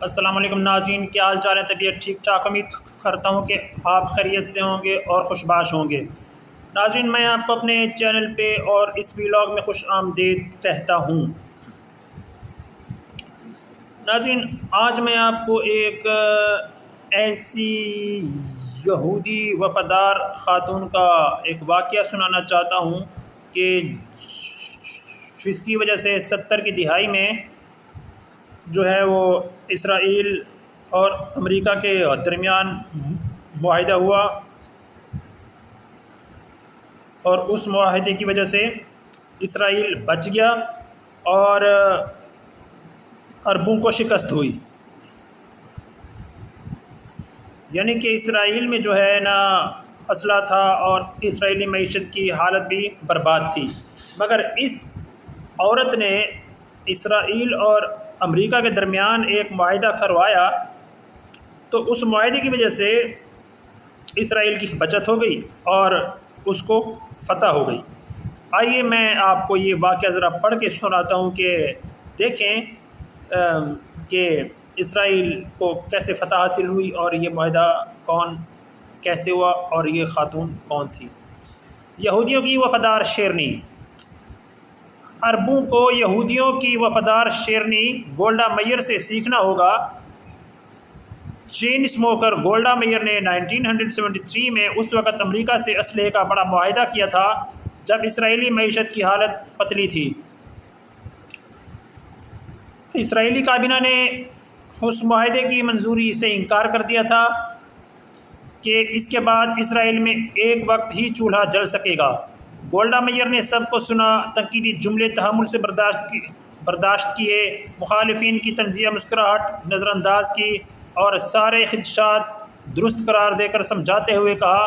السلام علیکم ناظرین، کیا حال چال ہے؟ طبیعت ٹھیک ٹھاک؟ امید کرتا ہوں کہ آپ خیریت سے ہوں گے اور خوشباش ہوں گے۔ ناظرین، میں آپ کو اپنے چینل پہ اور اس ویلاگ میں خوش آمدید کہتا ہوں۔ ناظرین، آج میں آپ کو ایک ایسی یہودی وفادار خاتون کا ایک واقعہ سنانا چاہتا ہوں کہ جس کی وجہ سے 70 کی دہائی میں جو ہے وہ اسرائیل اور امریکہ کے درمیان معاہدہ ہوا، اور اس معاہدے کی وجہ سے اسرائیل بچ گیا اور عربوں کو شکست ہوئی۔ یعنی کہ اسرائیل میں جو ہے نا اسلحہ تھا اور اسرائیلی معیشت کی حالت بھی برباد تھی، مگر اس عورت نے اسرائیل اور امریکہ کے درمیان ایک معاہدہ کروایا، تو اس معاہدے کی وجہ سے اسرائیل کی بچت ہو گئی اور اس کو فتح ہو گئی۔ آئیے میں آپ کو یہ واقعہ ذرا پڑھ کے سناتا ہوں کہ دیکھیں کہ اسرائیل کو کیسے فتح حاصل ہوئی اور یہ معاہدہ کیسے ہوا اور یہ خاتون کون تھی۔ یہودیوں کی وفادار شیرنی۔ عربوں کو یہودیوں کی وفادار شیرنی گولڈا میئر سے سیکھنا ہوگا۔ چین اسموکر گولڈا میئر نے 1973 میں اس وقت امریکہ سے اسلحے کا بڑا معاہدہ کیا تھا جب اسرائیلی معیشت کی حالت پتلی تھی۔ اسرائیلی کابینہ نے اس معاہدے کی منظوری سے انکار کر دیا تھا کہ اس کے بعد اسرائیل میں ایک وقت ہی چولہا جل سکے گا۔ گولڈا میئر نے سب کو سنا، تنقیدی جملے تحمل سے برداشت کیے، مخالفین کی تنزیہ مسکراہٹ نظر انداز کی اور سارے خدشات درست قرار دے کر سمجھاتے ہوئے کہا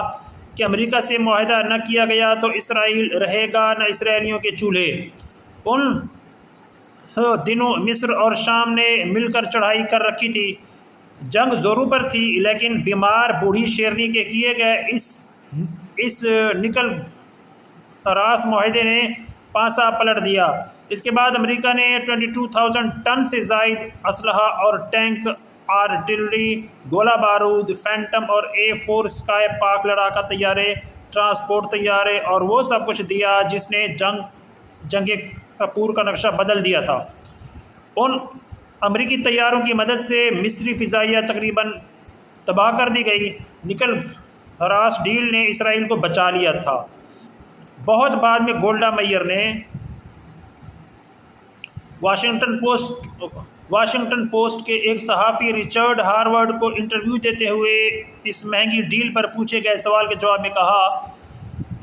کہ امریکہ سے معاہدہ نہ کیا گیا تو اسرائیل رہے گا نہ اسرائیلیوں کے چولہے۔ ان دنوں مصر اور شام نے مل کر چڑھائی کر رکھی تھی، جنگ زوروں پر تھی، لیکن بیمار بوڑھی شیرنی کے کیے گئے اس نکل راس معاہدے نے پانسا پلٹ دیا۔ اس کے بعد امریکہ نے 22,000 ٹن سے زائد اسلحہ اور ٹینک، آرٹلری، گولہ بارود، فینٹم اور A4 اسکائی پاک لڑاکا طیارے، ٹرانسپورٹ طیارے اور وہ سب کچھ دیا جس نے جنگ کپور کا نقشہ بدل دیا تھا۔ ان امریکی طیاروں کی مدد سے مصری فضائیہ تقریباً تباہ کر دی گئی۔ نکل راس ڈیل نے اسرائیل کو بچا لیا تھا۔ بہت بعد میں گولڈا میئر نے واشنگٹن پوسٹ کے ایک صحافی رچرڈ ہارورڈ کو انٹرویو دیتے ہوئے اس مہنگی ڈیل پر پوچھے گئے سوال کے جواب میں کہا،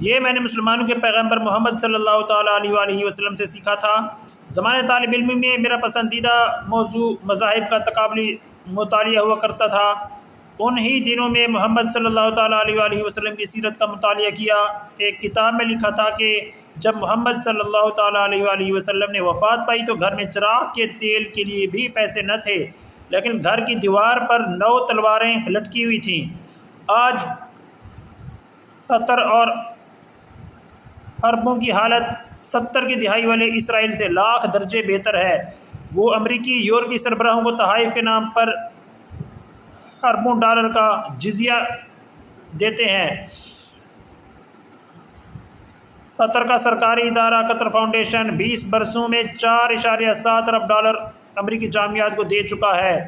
یہ میں نے مسلمانوں کے پیغمبر محمد صلی اللہ تعالیٰ علیہ وآلہ وسلم سے سیکھا تھا۔ زمانۂ طالب علم میں میرا پسندیدہ موضوع مذاہب کا تقابلی مطالعہ ہوا کرتا تھا۔ انہی دنوں میں محمد صلی اللہ تعالیٰ علیہ وآلہ وسلم کی سیرت کا مطالعہ کیا۔ ایک کتاب میں لکھا تھا کہ جب محمد صلی اللہ تعالیٰ علیہ وآلہ وسلم نے وفات پائی تو گھر میں چراغ کے تیل کے لیے بھی پیسے نہ تھے، لیکن گھر کی دیوار پر 9 تلواریں لٹکی ہوئی تھیں۔ آج قطر اور عربوں کی حالت 70 کی دہائی والے اسرائیل سے لاکھ درجے بہتر ہے۔ وہ امریکی یورپی سربراہوں کو تحائف کے نام پر اربوں ڈالر کا جزیہ دیتے ہیں۔ قطر کا سرکاری ادارہ قطر فاؤنڈیشن 20 برسوں میں 4.7 ارب ڈالر امریکی جامعات کو دے چکا ہے۔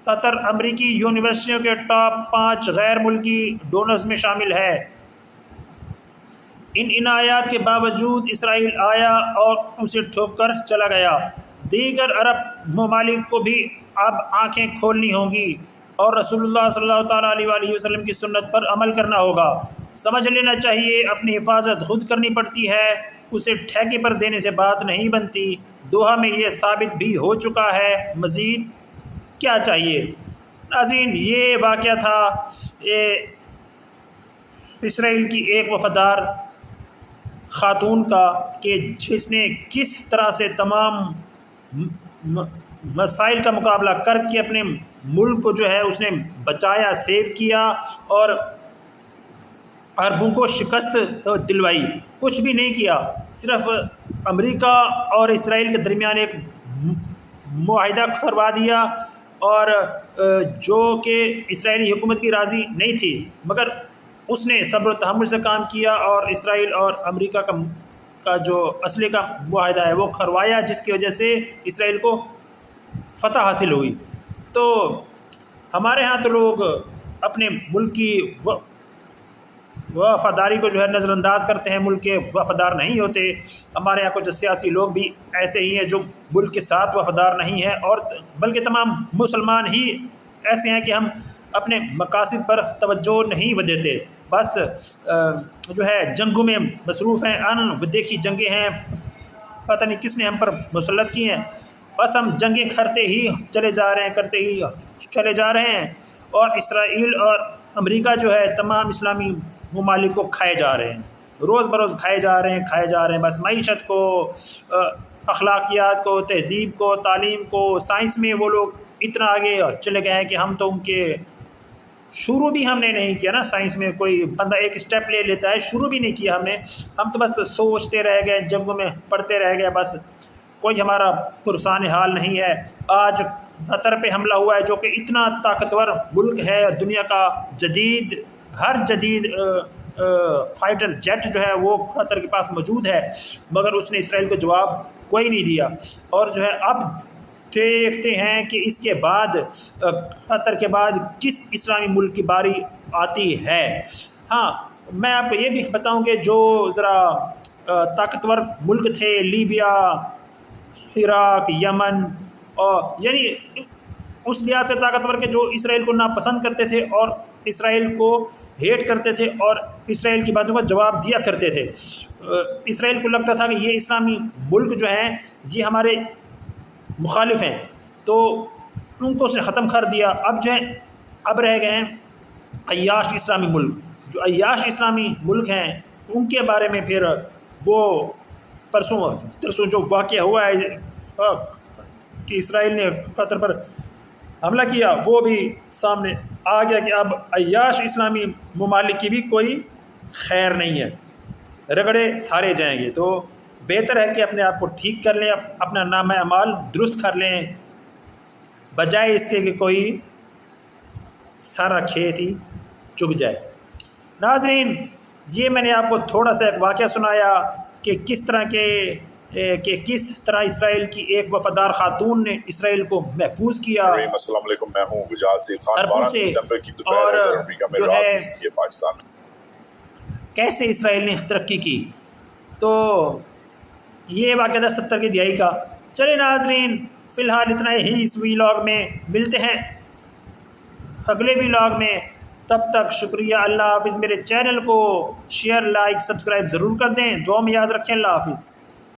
قطر امریکی یونیورسٹیوں کے ٹاپ 5 غیر ملکی ڈونرز میں شامل ہے۔ ان عنایات کے باوجود اسرائیل آیا اور اسے ٹھوک کر چلا گیا۔ دیگر عرب ممالک کو بھی اب آنکھیں کھولنی ہوں گی اور رسول اللہ صلی اللہ تعالیٰ علیہ وآلہ وسلم کی سنت پر عمل کرنا ہوگا۔ سمجھ لینا چاہیے، اپنی حفاظت خود کرنی پڑتی ہے، اسے ٹھیکے پر دینے سے بات نہیں بنتی۔ دوحہ میں یہ ثابت بھی ہو چکا ہے، مزید کیا چاہیے۔ ناظرین، یہ واقعہ تھا اسرائیل کی ایک وفادار خاتون کا کہ جس نے کس طرح سے تمام مسائل کا مقابلہ کر کے اپنے ملک کو جو ہے اس نے بچایا، سیو کیا اور عربوں کو شکست دلوائی۔ کچھ بھی نہیں کیا، صرف امریکہ اور اسرائیل کے درمیان ایک معاہدہ کروا دیا اور جو کہ اسرائیلی حکومت بھی راضی نہیں تھی، مگر اس نے صبر و تحمل سے کام کیا اور اسرائیل اور امریکہ کا جو اسلحے کا معاہدہ ہے وہ کروایا، جس کی وجہ سے اسرائیل کو فتح حاصل ہوئی۔ تو ہمارے ہاں تو لوگ اپنے ملک کی وفاداری کو جو ہے نظر انداز کرتے ہیں، ملک کے وفادار نہیں ہوتے۔ ہمارے یہاں کچھ سیاسی لوگ بھی ایسے ہی ہیں جو ملک کے ساتھ وفادار نہیں ہیں، اور بلکہ تمام مسلمان ہی ایسے ہیں کہ ہم اپنے مقاصد پر توجہ نہیں دیتے، بس جو ہے جنگوں میں مصروف ہیں۔ دیکھی جنگیں ہیں، پتہ نہیں کس نے ہم پر مسلط کی ہیں، بس ہم جنگیں کرتے ہی چلے جا رہے ہیں، کرتے ہی چلے جا رہے ہیں، اور اسرائیل اور امریکہ جو ہے تمام اسلامی ممالک کو کھائے جا رہے ہیں، روز بروز کھائے جا رہے ہیں، بس معیشت کو، اخلاقیات کو، تہذیب کو، تعلیم کو، سائنس میں وہ لوگ اتنا آگے چلے گئے ہیں کہ ہم تو ان کے شروع بھی ہم نے نہیں کیا نا۔ سائنس میں کوئی بندہ ایک سٹیپ لے لیتا ہے، شروع بھی نہیں کیا ہم تو بس سوچتے رہ گئے، جنگوں میں پڑتے رہ گئے، بس کوئی ہمارا پرسان حال نہیں ہے۔ آج قطر پہ حملہ ہوا ہے، جو کہ اتنا طاقتور ملک ہے، دنیا کا ہر جدید فائٹر جیٹ جو ہے وہ قطر کے پاس موجود ہے، مگر اس نے اسرائیل کو جواب کوئی نہیں دیا۔ اور جو ہے اب دیکھتے ہیں کہ اس کے بعد، قطر کے بعد کس اسلامی ملک کی باری آتی ہے۔ ہاں، میں آپ کو یہ بھی بتاؤں کہ جو ذرا طاقتور ملک تھے، لیبیا، عراق، یمن، اور یعنی اس لحاظ سے طاقتور کے جو اسرائیل کو ناپسند کرتے تھے اور اسرائیل کو ہیٹ کرتے تھے اور اسرائیل کی باتوں کا جواب دیا کرتے تھے۔ اسرائیل کو لگتا تھا کہ یہ اسلامی ملک جو ہیں یہ ہمارے مخالف ہیں، تو ان کو اس نے ختم کر دیا۔ اب جو ہے اب رہ گئے ہیں عیاش اسلامی ملک۔ جو عیاش اسلامی ملک ہیں ان کے بارے میں پھر وہ ترسوں جو واقعہ ہوا ہے کہ اسرائیل نے قطر پر حملہ کیا، وہ بھی سامنے آ گیا کہ اب عیاش اسلامی ممالک کی بھی کوئی خیر نہیں ہے، رگڑے سارے جائیں گے۔ تو بہتر ہے کہ اپنے آپ کو ٹھیک کر لیں، اپنا نامہ اعمال درست کر لیں، بجائے اس کے کہ کوئی سارا کھیت ہی چگ جائے۔ ناظرین، یہ میں نے آپ کو تھوڑا سا ایک واقعہ سنایا کہ کس طرح اسرائیل کی ایک وفادار خاتون نے اسرائیل کو محفوظ کیا۔ السلام علیکم، میں ہوں گجرات سے خان، 12 ستمبر کی دوپہر اور ہے امریکہ میں، جو رات ہے ہو چکی ہے پاکستان میں۔ کیسے اسرائیل نے ترقی کی، تو یہ واقعہ تھا 70 کی دہائی کا۔ چلے ناظرین، فی الحال اتنا ہی اس ویلاگ میں، ملتے ہیں اگلے ویلاگ میں، تب تک شکریہ، اللہ حافظ۔ میرے چینل کو شیئر، لائک، سبسکرائب ضرور کر دیں، دعا میں یاد رکھیں، اللہ حافظ۔